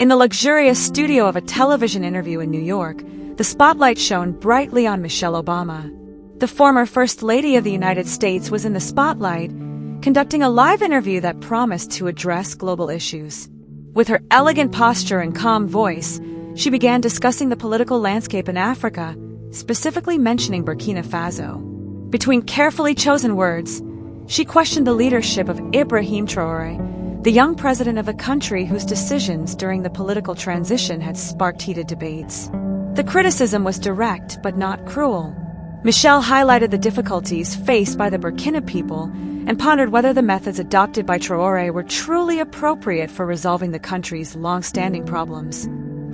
In the luxurious studio of a television interview in New York, the spotlight shone brightly on Michelle Obama. The former First Lady of the United States was in the spotlight, conducting a live interview that promised to address global issues. With her elegant posture and calm voice, she began discussing the political landscape in Africa, specifically mentioning Burkina Faso. Between carefully chosen words, she questioned the leadership of Ibrahim Traoré, the young president of a country whose decisions during the political transition had sparked heated debates. The criticism was direct but not cruel. Michelle highlighted the difficulties faced by the Burkina people and pondered whether the methods adopted by Traoré were truly appropriate for resolving the country's long-standing problems.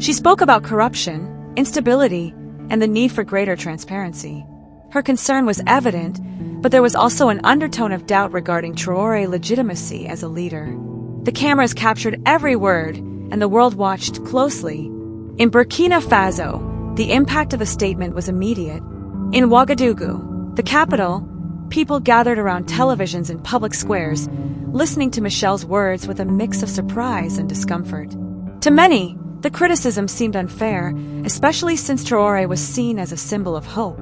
She spoke about corruption, instability, and the need for greater transparency. Her concern was evident, but there was also an undertone of doubt regarding Traoré's legitimacy as a leader. The cameras captured every word, and the world watched closely. In Burkina Faso, the impact of the statement was immediate. In Ouagadougou, the capital, people gathered around televisions in public squares, listening to Michelle's words with a mix of surprise and discomfort. To many, the criticism seemed unfair, especially since Traoré was seen as a symbol of hope.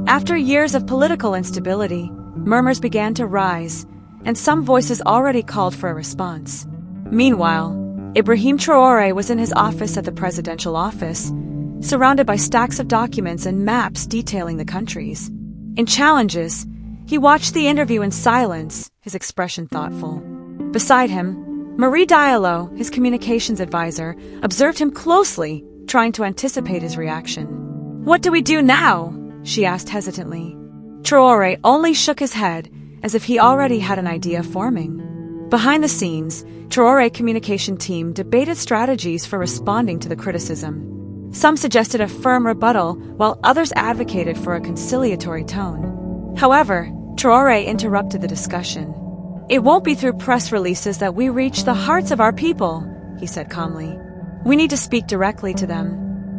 After years of political instability, murmurs began to rise, and some voices already called for a response. Meanwhile, Ibrahim Traoré was in his office at the presidential office, surrounded by stacks of documents and maps detailing the countries. In challenges, he watched the interview in silence, his expression thoughtful. Beside him, Marie Diallo, his communications advisor, observed him closely, trying to anticipate his reaction. "What do we do now?" she asked hesitantly. Traoré only shook his head, as if he already had an idea forming. Behind the scenes, Traoré's communication team debated strategies for responding to the criticism. Some suggested a firm rebuttal, while others advocated for a conciliatory tone. However, Traoré interrupted the discussion. "It won't be through press releases that we reach the hearts of our people," he said calmly. "We need to speak directly to them."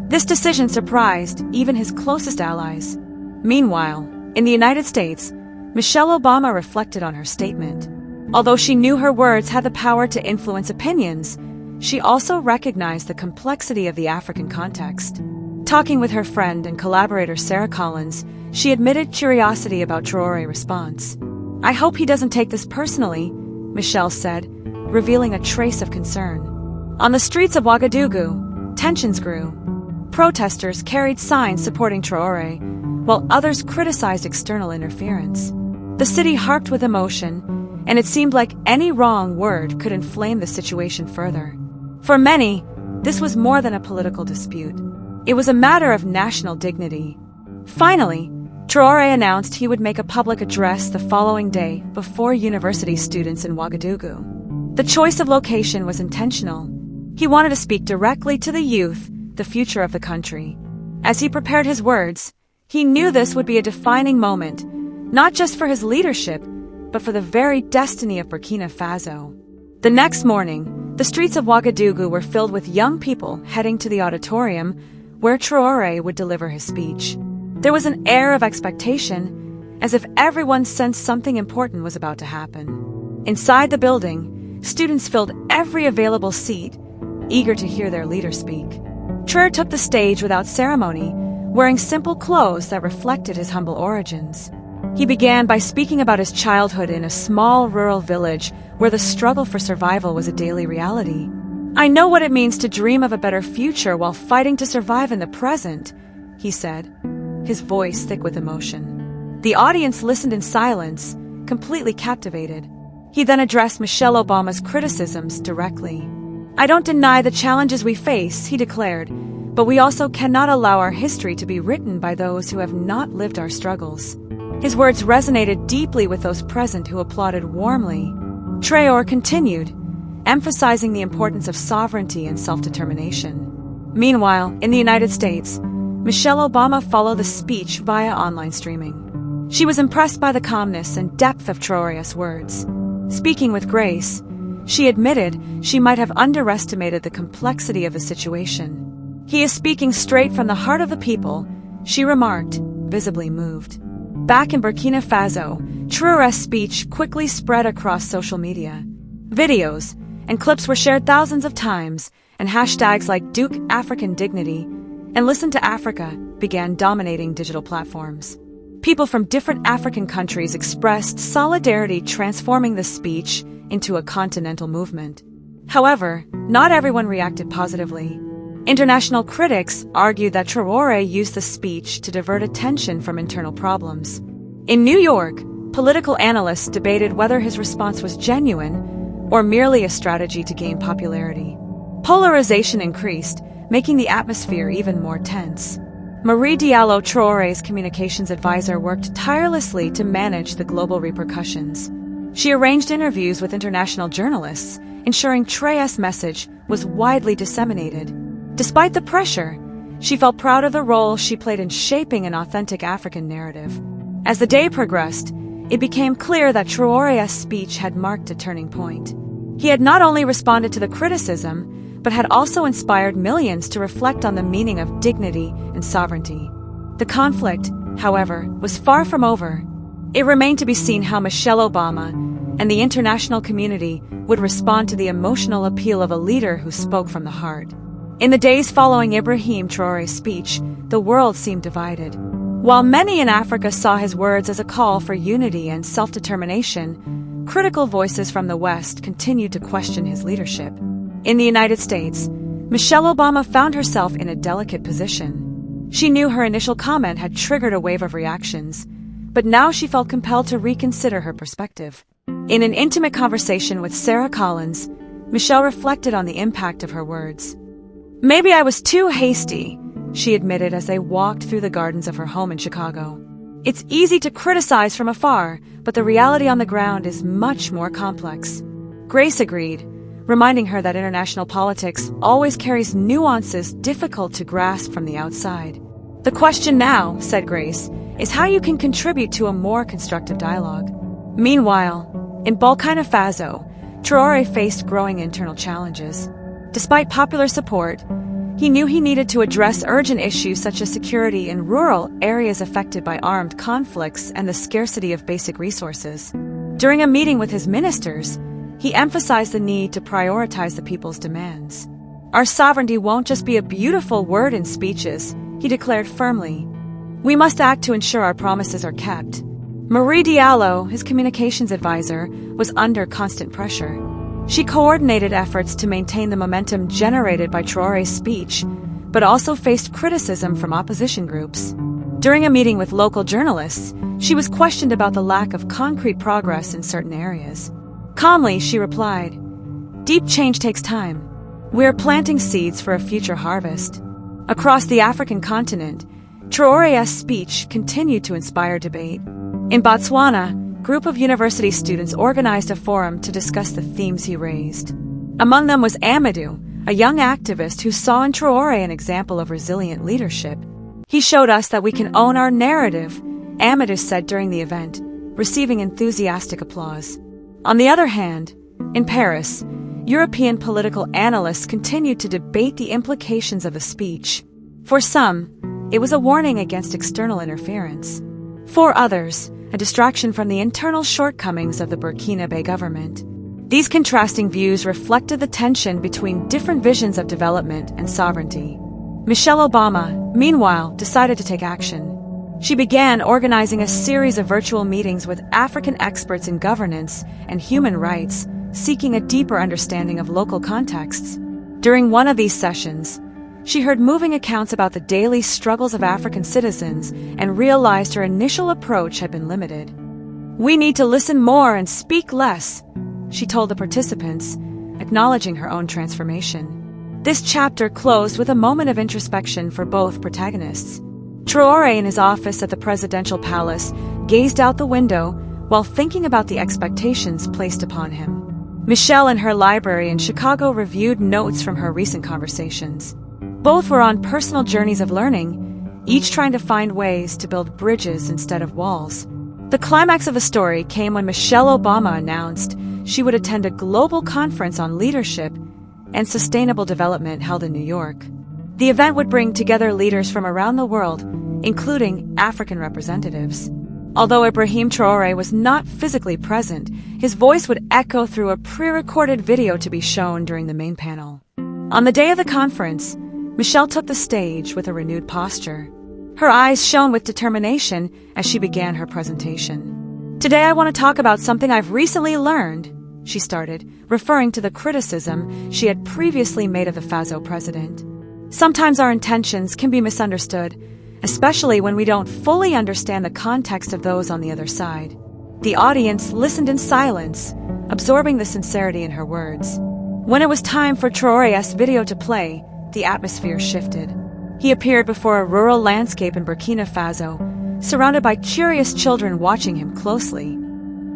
This decision surprised even his closest allies. Meanwhile, in the United States, Michelle Obama reflected on her statement. Although she knew her words had the power to influence opinions, she also recognized the complexity of the African context. Talking with her friend and collaborator Sarah Collins, she admitted curiosity about Traoré's response. "I hope he doesn't take this personally," Michelle said, revealing a trace of concern. On the streets of Ouagadougou, tensions grew. Protesters carried signs supporting Traoré, while others criticized external interference. The city harped with emotion, and it seemed like any wrong word could inflame the situation further. For many, this was more than a political dispute. It was a matter of national dignity. Finally, Traoré announced he would make a public address the following day before university students in Ouagadougou. The choice of location was intentional. He wanted to speak directly to the youth, the future of the country. As he prepared his words, he knew this would be a defining moment, not just for his leadership, but for the very destiny of Burkina Faso. The next morning, the streets of Ouagadougou were filled with young people heading to the auditorium where Traoré would deliver his speech. There was an air of expectation, as if everyone sensed something important was about to happen. Inside the building, students filled every available seat, eager to hear their leader speak. Traoré took the stage without ceremony, wearing simple clothes that reflected his humble origins. He began by speaking about his childhood in a small rural village where the struggle for survival was a daily reality. "I know what it means to dream of a better future while fighting to survive in the present," he said, his voice thick with emotion. The audience listened in silence, completely captivated. He then addressed Michelle Obama's criticisms directly. "I don't deny the challenges we face," he declared, "but we also cannot allow our history to be written by those who have not lived our struggles." His words resonated deeply with those present who applauded warmly. Trayor continued, emphasizing the importance of sovereignty and self-determination. Meanwhile, in the United States, Michelle Obama followed the speech via online streaming. She was impressed by the calmness and depth of Traoré's words. Speaking with grace, she admitted she might have underestimated the complexity of the situation. "He is speaking straight from the heart of the people," she remarked, visibly moved. Back in Burkina Faso, Traoré's speech quickly spread across social media. Videos and clips were shared thousands of times, and hashtags like Duke African Dignity and Listen to Africa began dominating digital platforms. People from different African countries expressed solidarity, transforming the speech into a continental movement. However, not everyone reacted positively. International critics argued that Traoré used the speech to divert attention from internal problems. In New York, political analysts debated whether his response was genuine or merely a strategy to gain popularity. Polarization increased, making the atmosphere even more tense. Marie Diallo, Traoré's communications advisor, worked tirelessly to manage the global repercussions. She arranged interviews with international journalists, ensuring Traoré's message was widely disseminated. Despite the pressure, she felt proud of the role she played in shaping an authentic African narrative. As the day progressed, it became clear that Traoré's speech had marked a turning point. He had not only responded to the criticism, but had also inspired millions to reflect on the meaning of dignity and sovereignty. The conflict, however, was far from over. It remained to be seen how Michelle Obama and the international community would respond to the emotional appeal of a leader who spoke from the heart. In the days following Ibrahim Traoré's speech, the world seemed divided. While many in Africa saw his words as a call for unity and self-determination, critical voices from the West continued to question his leadership. In the United States, Michelle Obama found herself in a delicate position. She knew her initial comment had triggered a wave of reactions, but now she felt compelled to reconsider her perspective. In an intimate conversation with Sarah Collins, Michelle reflected on the impact of her words. "Maybe I was too hasty," she admitted as they walked through the gardens of her home in Chicago. "It's easy to criticize from afar, but the reality on the ground is much more complex." Grace agreed, reminding her that international politics always carries nuances difficult to grasp from the outside. "The question now," said Grace, "is how you can contribute to a more constructive dialogue." Meanwhile, in Burkina Faso, Traoré faced growing internal challenges. Despite popular support, he knew he needed to address urgent issues such as security in rural areas affected by armed conflicts and the scarcity of basic resources. During a meeting with his ministers, he emphasized the need to prioritize the people's demands. "Our sovereignty won't just be a beautiful word in speeches," he declared firmly. "We must act to ensure our promises are kept." Marie Diallo, his communications advisor, was under constant pressure. She coordinated efforts to maintain the momentum generated by Traoré's speech, but also faced criticism from opposition groups. During a meeting with local journalists, she was questioned about the lack of concrete progress in certain areas. Calmly, she replied, "Deep change takes time. We're planting seeds for a future harvest." Across the African continent, Traoré's speech continued to inspire debate. In Botswana, a group of university students organized a forum to discuss the themes he raised. Among them was Amadou, a young activist who saw in Traoré an example of resilient leadership. "He showed us that we can own our narrative," Amadou said during the event, receiving enthusiastic applause. On the other hand, in Paris, European political analysts continued to debate the implications of the speech. For some, it was a warning against external interference. For others, a distraction from the internal shortcomings of the Burkina Faso government. These contrasting views reflected the tension between different visions of development and sovereignty. Michelle Obama, meanwhile, decided to take action. She began organizing a series of virtual meetings with African experts in governance and human rights, seeking a deeper understanding of local contexts. During one of these sessions, she heard moving accounts about the daily struggles of African citizens and realized her initial approach had been limited. "We need to listen more and speak less," she told the participants, acknowledging her own transformation. This chapter closed with a moment of introspection for both protagonists. Traoré, in his office at the presidential palace, gazed out the window while thinking about the expectations placed upon him. Michelle, in her library in Chicago, reviewed notes from her recent conversations. Both were on personal journeys of learning, each trying to find ways to build bridges instead of walls. The climax of the story came when Michelle Obama announced she would attend a global conference on leadership and sustainable development held in New York. The event would bring together leaders from around the world, including African representatives. Although Ibrahim Traoré was not physically present, his voice would echo through a pre-recorded video to be shown during the main panel. On the day of the conference, Michelle took the stage with a renewed posture. Her eyes shone with determination as she began her presentation. "Today I want to talk about something I've recently learned," she started, referring to the criticism she had previously made of the Faso president. "Sometimes our intentions can be misunderstood, especially when we don't fully understand the context of those on the other side." The audience listened in silence, absorbing the sincerity in her words. When it was time for Traoré's video to play, the atmosphere shifted. He appeared before a rural landscape in Burkina Faso, surrounded by curious children watching him closely.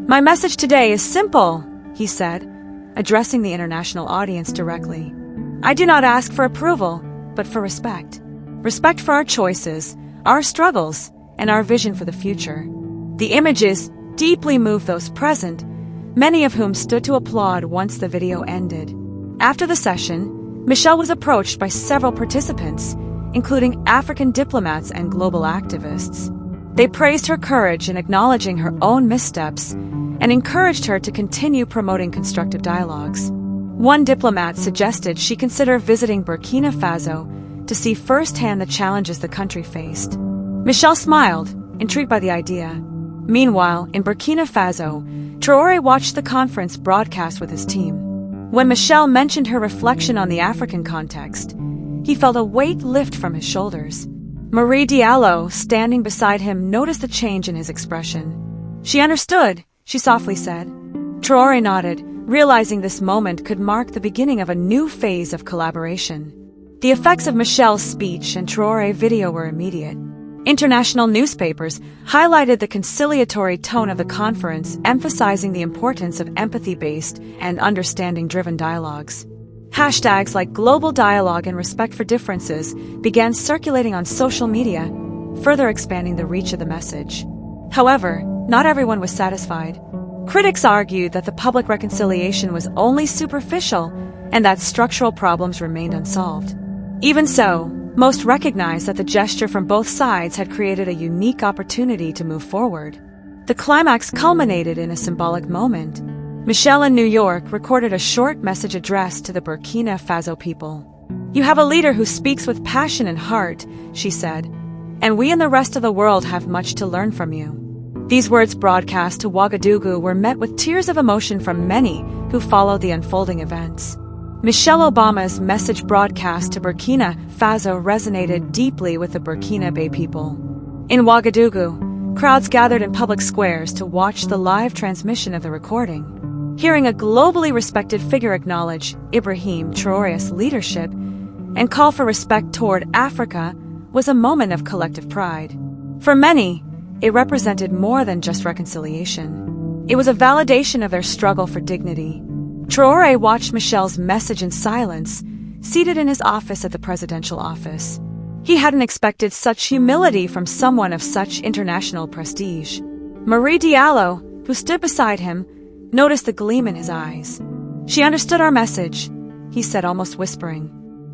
"My message today is simple," he said, addressing the international audience directly. "I do not ask for approval, but for respect. Respect for our choices, our struggles, and our vision for the future." The images deeply moved those present, many of whom stood to applaud once the video ended. After the session, Michelle was approached by several participants, including African diplomats and global activists. They praised her courage in acknowledging her own missteps and encouraged her to continue promoting constructive dialogues. One diplomat suggested she consider visiting Burkina Faso to see firsthand the challenges the country faced. Michelle smiled, intrigued by the idea. Meanwhile, in Burkina Faso, Traoré watched the conference broadcast with his team. When Michelle mentioned her reflection on the African context, he felt a weight lift from his shoulders. Marie Diallo, standing beside him, noticed the change in his expression. "She understood," she softly said. Traoré nodded, realizing this moment could mark the beginning of a new phase of collaboration. The effects of Michelle's speech and Traoré video were immediate. International newspapers highlighted the conciliatory tone of the conference, emphasizing the importance of empathy-based and understanding-driven dialogues. Hashtags like global dialogue and respect for differences began circulating on social media, further expanding the reach of the message. However, not everyone was satisfied. Critics argued that the public reconciliation was only superficial and that structural problems remained unsolved. Even so, most recognized that the gesture from both sides had created a unique opportunity to move forward. The climax culminated in a symbolic moment. Michelle in New York recorded a short message addressed to the Burkina Faso people. "You have a leader who speaks with passion and heart," she said, "and we and the rest of the world have much to learn from you." These words broadcast to Ouagadougou were met with tears of emotion from many who followed the unfolding events. Michelle Obama's message broadcast to Burkina Faso resonated deeply with the Burkina people. In Ouagadougou, crowds gathered in public squares to watch the live transmission of the recording. Hearing a globally respected figure acknowledge Ibrahim Traoré's leadership and call for respect toward Africa was a moment of collective pride. For many, it represented more than just reconciliation. It was a validation of their struggle for dignity. Traoré watched Michelle's message in silence, seated in his office at the presidential office. He hadn't expected such humility from someone of such international prestige. Marie Diallo, who stood beside him, noticed the gleam in his eyes. "She understood our message," he said, almost whispering.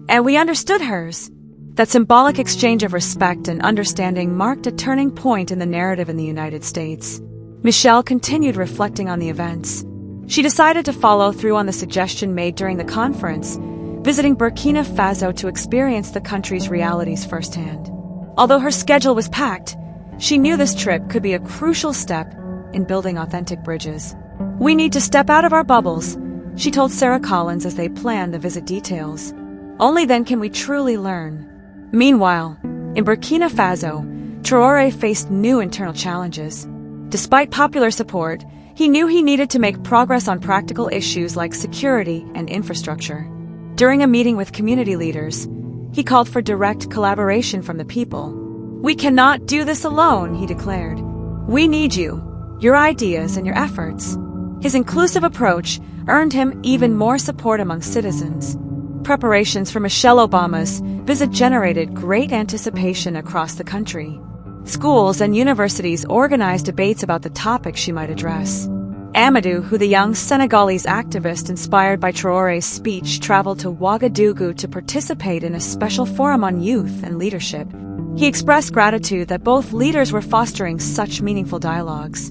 "And we understood hers." That symbolic exchange of respect and understanding marked a turning point in the narrative in the United States. Michelle continued reflecting on the events. She decided to follow through on the suggestion made during the conference, visiting Burkina Faso to experience the country's realities firsthand. Although her schedule was packed, she knew this trip could be a crucial step in building authentic bridges. "We need to step out of our bubbles," she told Sarah Collins as they planned the visit details. "Only then can we truly learn." Meanwhile, in Burkina Faso, Traoré faced new internal challenges. Despite popular support, he knew he needed to make progress on practical issues like security and infrastructure. During a meeting with community leaders, he called for direct collaboration from the people. "We cannot do this alone," he declared. "We need you, your ideas, and your efforts." His inclusive approach earned him even more support among citizens. Preparations for Michelle Obama's visit generated great anticipation across the country. Schools and universities organized debates about the topics she might address. Amadou, who the young Senegalese activist inspired by Traoré's speech, traveled to Ouagadougou to participate in a special forum on youth and leadership. He expressed gratitude that both leaders were fostering such meaningful dialogues.